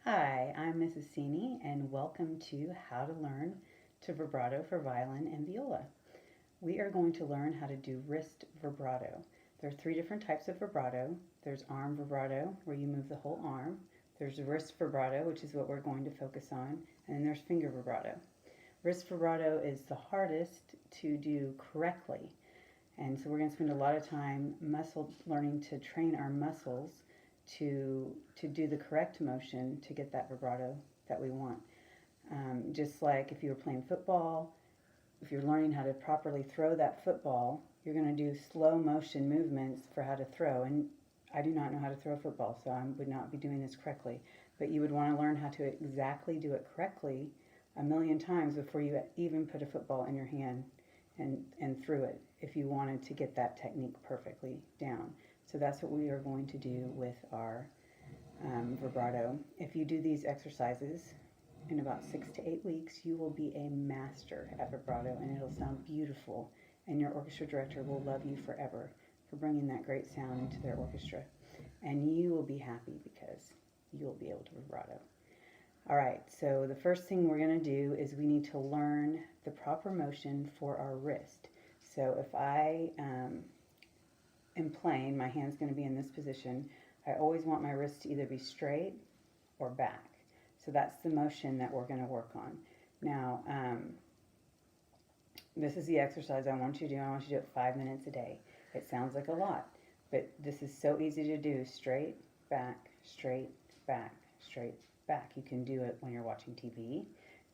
Hi, I'm Mrs. Cini, and welcome to How to Learn to Vibrato for Violin and Viola. We are going to learn how to do wrist vibrato. There are three different types of vibrato. There's arm vibrato, where you move the whole arm. There's wrist vibrato, which is what we're going to focus on. And then there's finger vibrato. Wrist vibrato is the hardest to do correctly. And so we're going to spend a lot of time learning to train our muscles to do the correct motion to get that vibrato that we want. Just like if you were playing football, if you're learning how to properly throw that football, you're going to do slow motion movements for how to throw. And I do not know how to throw a football, so I would not be doing this correctly. But you would want to learn how to exactly do it correctly a million times before you even put a football in your hand and threw it, if you wanted to get that technique perfectly down. So that's what we are going to do with our vibrato. If you do these exercises in about 6 to 8 weeks, you will be a master at vibrato, and it'll sound beautiful, and your orchestra director will love you forever for bringing that great sound into their orchestra, and you will be happy because you'll be able to vibrato. All right, so the first thing we're going to do is we need to learn the proper motion for our wrist. So if I am playing, my hand's going to be in this position. I always want my wrist to either be straight or back. So that's the motion that we're going to work on. Now, this is the exercise I want you to do. I want you to do it 5 minutes a day. It sounds like a lot, but this is so easy to do. Straight, back, straight, back, straight, back. You can do it when you're watching TV.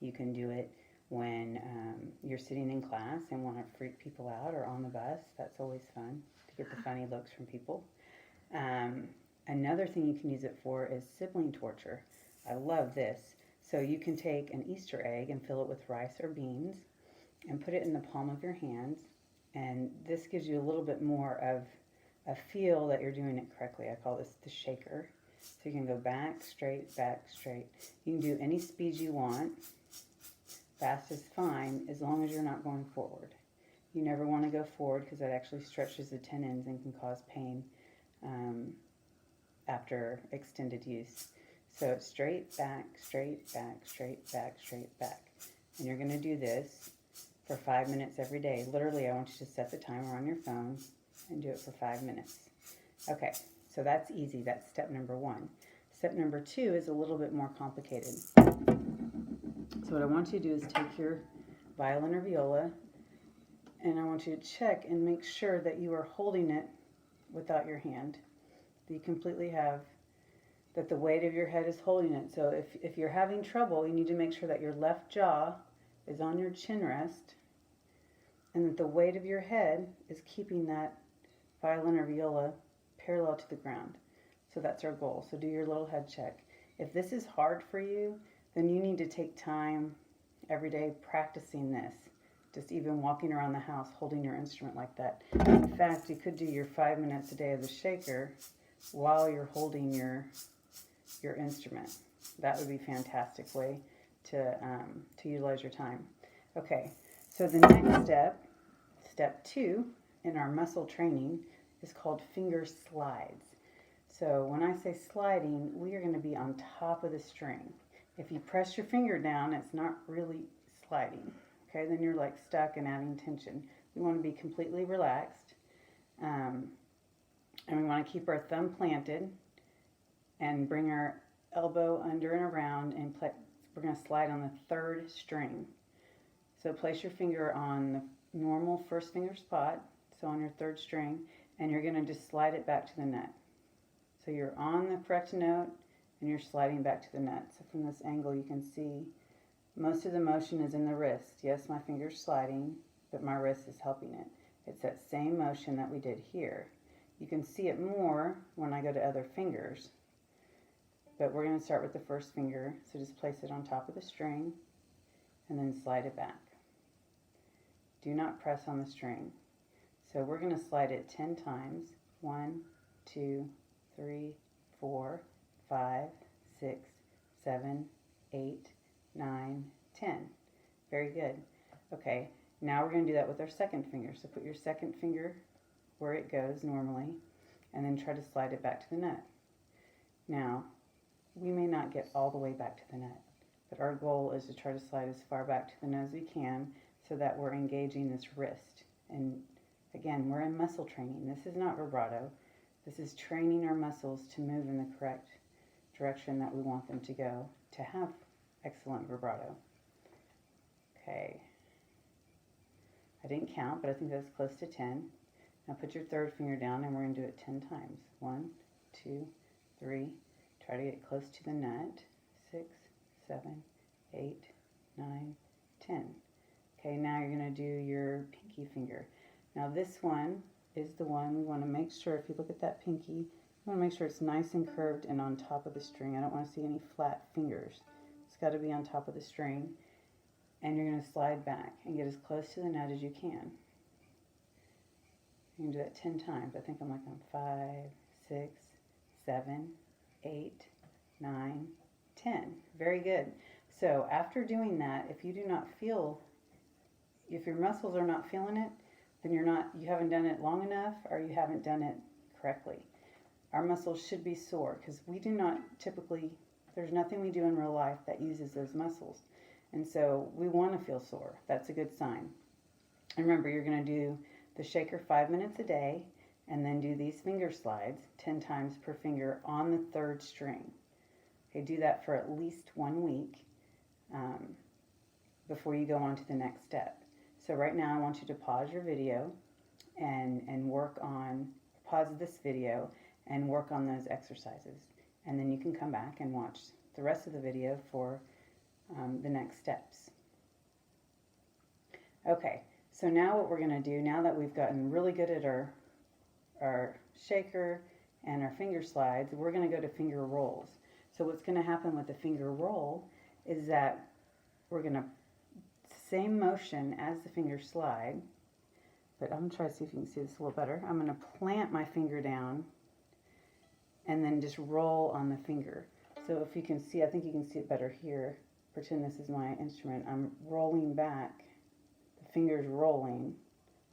You can do it when you're sitting in class and want to freak people out, or on the bus. That's always fun to get the funny looks from people. Another thing you can use it for is sibling torture. I love this. So you can take an Easter egg and fill it with rice or beans and put it in the palm of your hands, and this gives you a little bit more of a feel that you're doing it correctly. I call this the shaker. So you can go back, straight, back, straight. You can do any speed you want. Fast is fine as long as you're not going forward. You never want to go forward because that actually stretches the tendons and can cause pain after extended use. So it's straight, back, straight, back, straight, back, straight, back. And you're going to do this for 5 minutes every day. Literally, I want you to set the timer on your phone and do it for 5 minutes. Okay, so that's easy. That's step number 1. Step number 2 is a little bit more complicated. So what I want you to do is take your violin or viola, and I want you to check and make sure that you are holding it without your hand. That you completely have, that the weight of your head is holding it. So if you're having trouble, you need to make sure that your left jaw is on your chin rest, and that the weight of your head is keeping that violin or viola parallel to the ground. So that's our goal. So do your little head check. If this is hard for you, then you need to take time every day practicing this. Just even walking around the house holding your instrument like that. In fact, you could do your 5 minutes a day of the shaker while you're holding your instrument. That would be a fantastic way to utilize your time. Okay, so the next step, step 2 in our muscle training, is called finger slides. So when I say sliding, we are going to be on top of the string. If you press your finger down, it's not really sliding. Okay, then you're like stuck and adding tension. We want to be completely relaxed, and we want to keep our thumb planted and bring our elbow under and around, and we're going to slide on the 3rd string. So place your finger on the normal first finger spot, so on your 3rd string, and you're going to just slide it back to the net. So you're on the correct note and you're sliding back to the net. So from this angle you can see most of the motion is in the wrist. Yes, my finger's sliding, but my wrist is helping it. It's that same motion that we did here. You can see it more when I go to other fingers, but we're going to start with the first finger. So just place it on top of the string and then slide it back. Do not press on the string. So we're going to slide it 10 times. 1, 2, 3, 4, 5, 6, 7, 8, 9, 10. Very good. Okay, now we're going to do that with our second finger. So put your second finger where it goes normally, and then try to slide it back to the net. Now, we may not get all the way back to the neck, but our goal is to try to slide as far back to the nose we can so that we're engaging this wrist. And again, we're in muscle training. This is not vibrato. This is training our muscles to move in the correct direction that we want them to go to have excellent vibrato. Okay. I didn't count, but I think that's close to 10. Now put your third finger down and we're going to do it 10 times. 1, 2, 3. Try to get close to the nut. 6, 7, 8, 9, 10. Okay, now you're going to do your pinky finger. Now this one is the one we want to make sure, if you look at that pinky, you want to make sure it's nice and curved and on top of the string. I don't want to see any flat fingers. It's got to be on top of the string. And you're going to slide back and get as close to the nut as you can. You can do that 10 times. I think I'm like on 5, 6, 7, 8, 9, 10. Very good. So after doing that, if you do not feel, if your muscles are not feeling it, then you haven't done it long enough, or you haven't done it correctly. Our muscles should be sore because we do not typically, there's nothing we do in real life that uses those muscles. And so we want to feel sore. That's a good sign. And remember, you're going to do the shaker 5 minutes a day and then do these finger slides 10 times per finger on the third string. Okay, do that for at least 1 week before you go on to the next step. So right now I want you to pause your video and pause this video and work on those exercises. And then you can come back and watch the rest of the video for the next steps. Okay, so now what we're going to do, now that we've gotten really good at our shaker and our finger slides, we're going to go to finger rolls. So what's going to happen with the finger roll is that we're going to, same motion as the finger slide, but I'm going to try to see if you can see this a little better. I'm going to plant my finger down and then just roll on the finger. So if you can see, I think you can see it better here. Pretend this is my instrument. I'm rolling back. The finger's rolling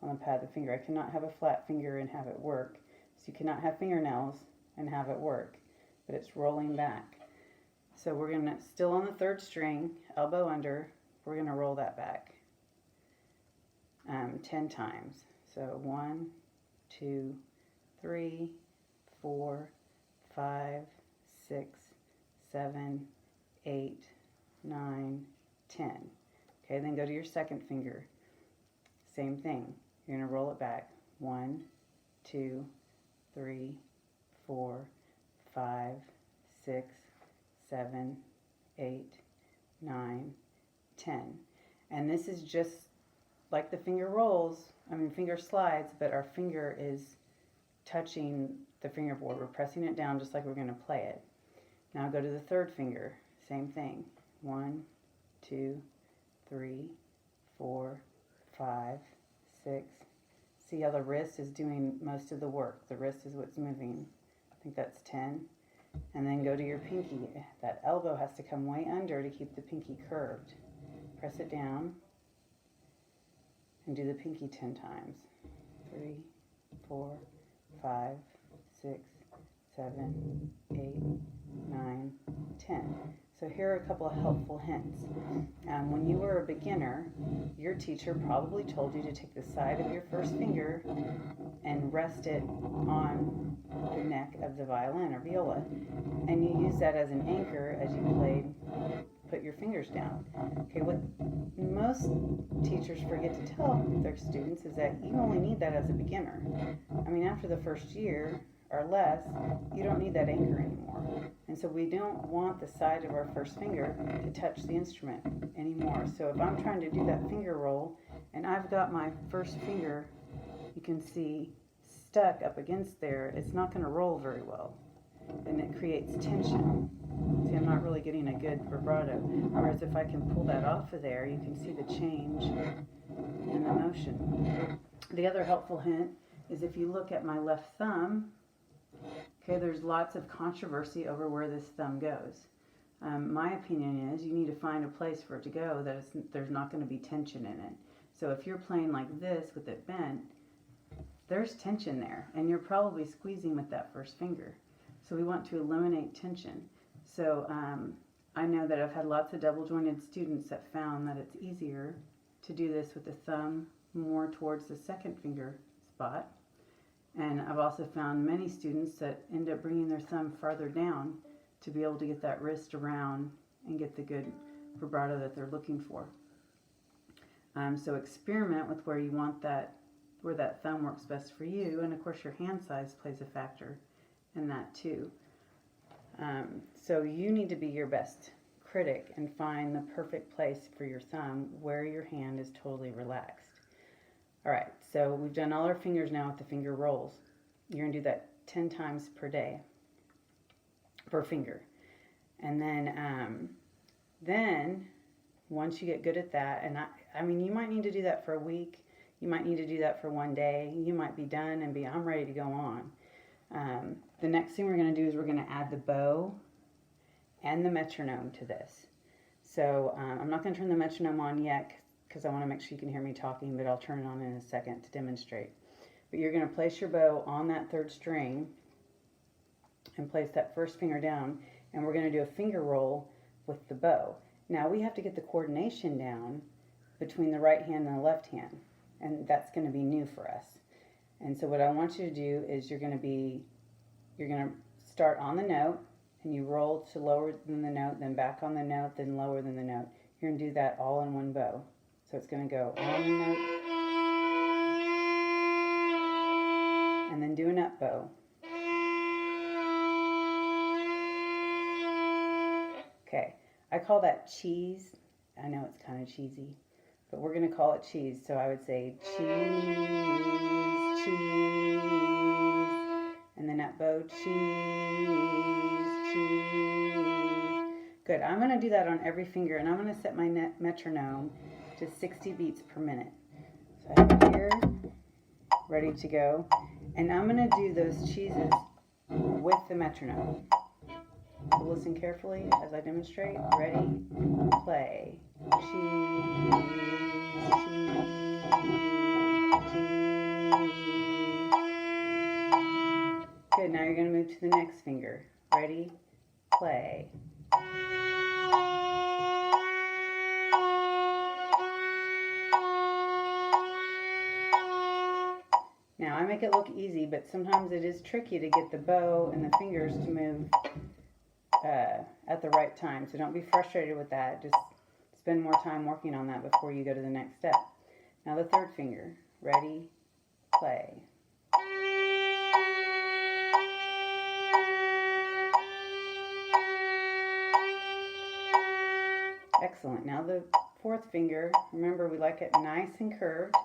on the pad of the finger. I cannot have a flat finger and have it work. So you cannot have fingernails and have it work. But it's rolling back. So we're going to, still on the third string, elbow under, we're going to roll that back 10 times. So 1, 2, 3, 4, 5, 6, 7, 8, 9, 10. Okay, then go to your second finger. Same thing. You're going to roll it back. 1, 2, 3, 4, 5, 6, 7, 8, 9, 10. And this is just like the finger rolls, finger slides, but our finger is touching the fingerboard. We're pressing it down just like we're going to play it. Now go to the third finger. Same thing. 1, 2, 3, 4, 5, 6. See how the wrist is doing most of the work. The wrist is what's moving. I think that's 10. And then go to your pinky. That elbow has to come way under to keep the pinky curved. Press it down and do the pinky 10 times. 3, 4, 5, 6, 7, 8, 9, 10. So here are a couple of helpful hints. When you were a beginner, your teacher probably told you to take the side of your first finger and rest it on the neck of the violin or viola. And you use that as an anchor as you played, put your fingers down. Okay, what most teachers forget to tell their students is that you only need that as a beginner. After the first year or less, you don't need that anchor anymore. And so we don't want the side of our first finger to touch the instrument anymore. So if I'm trying to do that finger roll and I've got my first finger, you can see, stuck up against there, it's not going to roll very well. And it creates tension. See, I'm not really getting a good vibrato. Whereas if I can pull that off of there, you can see the change in the motion. The other helpful hint is if you look at my left thumb, okay, there's lots of controversy over where this thumb goes. My opinion is you need to find a place for it to go that there's not going to be tension in it. So if you're playing like this with it bent, there's tension there, and you're probably squeezing with that first finger. So we want to eliminate tension. So I know that I've had lots of double jointed students that found that it's easier to do this with the thumb more towards the second finger spot. And I've also found many students that end up bringing their thumb farther down to be able to get that wrist around and get the good vibrato that they're looking for. So experiment with where you want that, where that thumb works best for you, and of course your hand size plays a factor in that too. So you need to be your best critic and find the perfect place for your thumb where your hand is totally relaxed. Alright, so we've done all our fingers now with the finger rolls. You're going to do that 10 times per day, per finger. And then once you get good at that, and I mean, you might need to do that for a week, you might need to do that for one day, you might be done and I'm ready to go on. The next thing we're going to do is we're going to add the bow and the metronome to this. So I'm not going to turn the metronome on yet because I want to make sure you can hear me talking, but I'll turn it on in a second to demonstrate. But you're going to place your bow on that third string and place that first finger down, and we're going to do a finger roll with the bow. Now we have to get the coordination down between the right hand and the left hand, and that's going to be new for us. And so what I want you to do is you're going to start on the note, and you roll to lower than the note, then back on the note, then lower than the note. You're going to do that all in one bow. So it's going to go on the note, and then do an up bow. Okay, I call that cheese. I know it's kind of cheesy, but we're going to call it cheese. So I would say cheese, cheese, and then up bow, cheese, cheese. Good, I'm going to do that on every finger, and I'm going to set my metronome to 60 beats per minute. So I have it here, ready to go, and I'm going to do those cheeses with the metronome. So listen carefully as I demonstrate. Ready, play. Cheese, cheese, cheese. Good, now you're going to move to the next finger. Ready, play. Now, I make it look easy, but sometimes it is tricky to get the bow and the fingers to move at the right time. So don't be frustrated with that. Just spend more time working on that before you go to the next step. Now the third finger. Ready, play. Excellent. Now the fourth finger. Remember, we like it nice and curved.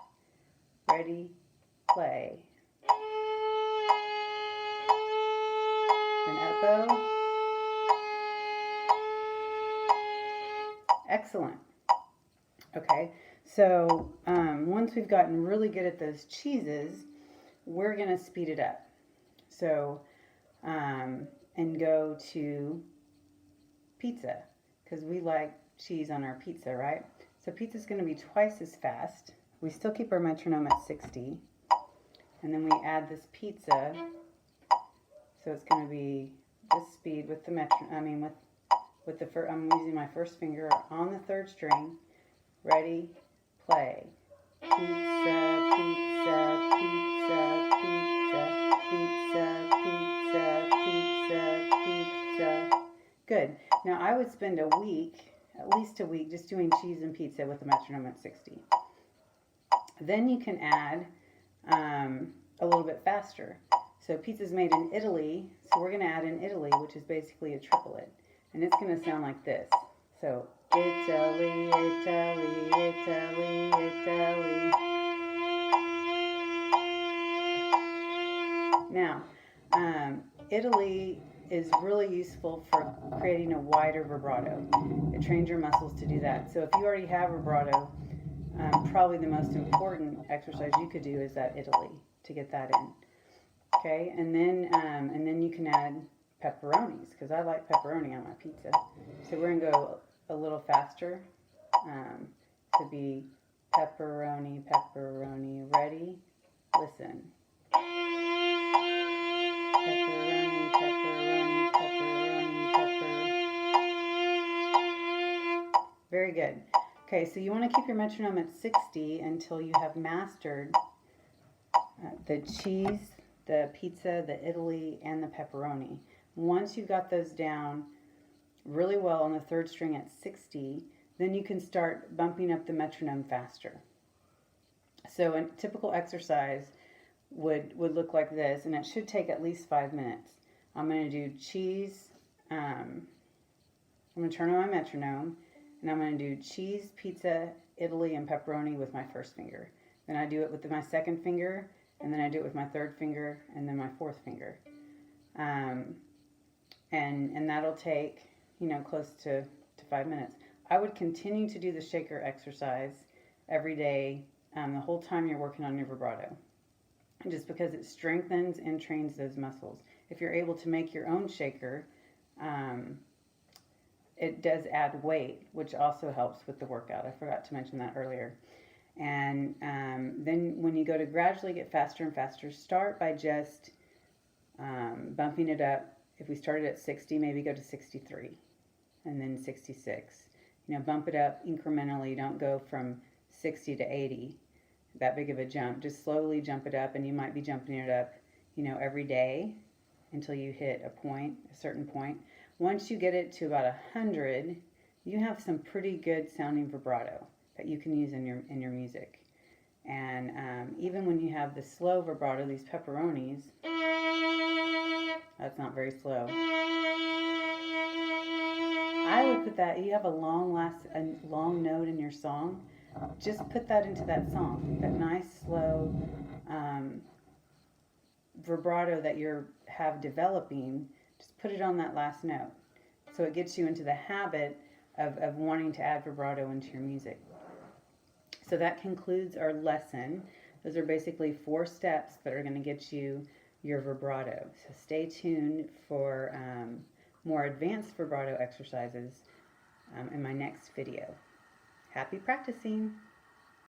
Ready, play. Then up bow. Excellent. Okay, so once we've gotten really good at those cheeses, we're going to speed it up. So, and go to pizza, because we like cheese on our pizza, right? So pizza's going to be twice as fast. We still keep our metronome at 60, and then we add this pizza, so it's going to be this speed with the metronome, with the first, I'm using my first finger on the third string. Ready, play. Pizza, pizza, pizza, pizza, pizza, pizza, pizza, pizza. Good. Now I would spend a week, at least a week, just doing cheese and pizza with the metronome at 60. Then you can add a little bit faster. So pizza's made in Italy, so we're going to add in Italy, which is basically a triplet. And it's going to sound like this. So, Italy, Italy, Italy, Italy. Now, Italy is really useful for creating a wider vibrato. It trains your muscles to do that. So if you already have vibrato, probably the most important exercise you could do is that Italy to get that in. Okay, and then you can add pepperonis, because I like pepperoni on my pizza. So we're going to go a little faster to be pepperoni, pepperoni. Ready? Listen. Pepperoni, pepperoni, pepperoni, pepperoni. Very good. Okay, so you want to keep your metronome at 60 until you have mastered the cheese, the pizza, the Italy, and the pepperoni. Once you've got those down really well on the third string at 60, then you can start bumping up the metronome faster. So a typical exercise would look like this, and it should take at least 5 minutes. I'm going to do cheese, I'm going to turn on my metronome, and I'm going to do cheese, pizza, Italy, and pepperoni with my first finger. Then I do it with my second finger, and then I do it with my third finger, and then my fourth finger. And that'll take, close to 5 minutes. I would continue to do the shaker exercise every day, the whole time you're working on your vibrato, just because it strengthens and trains those muscles. If you're able to make your own shaker, it does add weight, which also helps with the workout. I forgot to mention that earlier. And then when you go to gradually get faster and faster, start by just bumping it up. If we started at 60, maybe go to 63 and then 66. Bump it up incrementally. Don't go from 60 to 80, that big of a jump. Just slowly jump it up, and you might be jumping it up, every day until you hit a certain point. Once you get it to about 100, you have some pretty good sounding vibrato that you can use in your music. And even when you have the slow vibrato, these pepperonis, that's not very slow. I would put that, you have a long note in your song, just put that into that song, that nice slow vibrato that you have developing, just put it on that last note. So it gets you into the habit of wanting to add vibrato into your music. So that concludes our lesson. Those are basically 4 steps that are going to get you your vibrato. So stay tuned for more advanced vibrato exercises in my next video. Happy practicing!